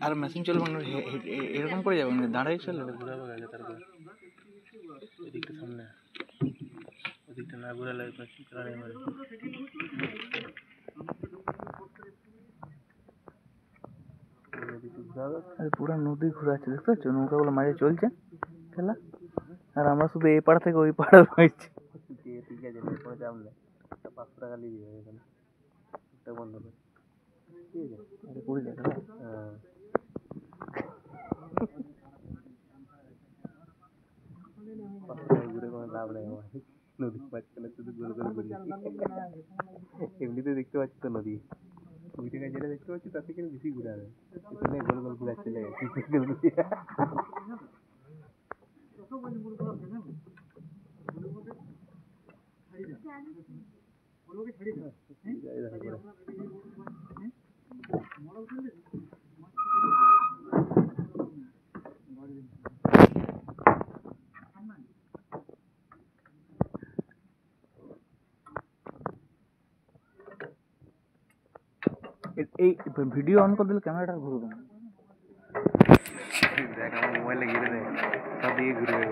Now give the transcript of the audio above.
আর machine চলবে না, এরকম করে যাবে না, দাঁড়াই চলবে, ঘুরাবো আগে, তারপর এদিকটা সামনে, ওদিকটা না ঘুরালে মেশিন চালানো হবে। পুরো নদী ঘুরাচ্ছে, দেখতে পাচ্ছ নৌকাগুলো মাঝে চলছে খেলা, আর আমরা শুধু এই পাড়া থেকে ওই পাড়া রয়েছি। ঠিক আছে, কোনো চাপ নেই, 500 টাকা নিয়ে দিবে এখানে, একটা বন্ধ করে, ঠিক আছে, 20 টাকা। হ্যাঁ ঘুরে কোনো লাভ নেই আমার, নদীর মাঝখানে শুধু গোল গোল ঘুরি। এমনিতে দেখতে পাচ্ছি তো নদী, ওই জায়গায় যেটা দেখতে পাচ্ছি তার থেকে বেশি ঘুরাবে, এখানে গোল গোল ঘুরাচ্ছে এই ভিডিও অন করে দিলে ক্যামেরাটা ঘুরবে না। দেখ আমার মোবাইলে ঘিরে দেয়, সব দিকে ঘুরবে।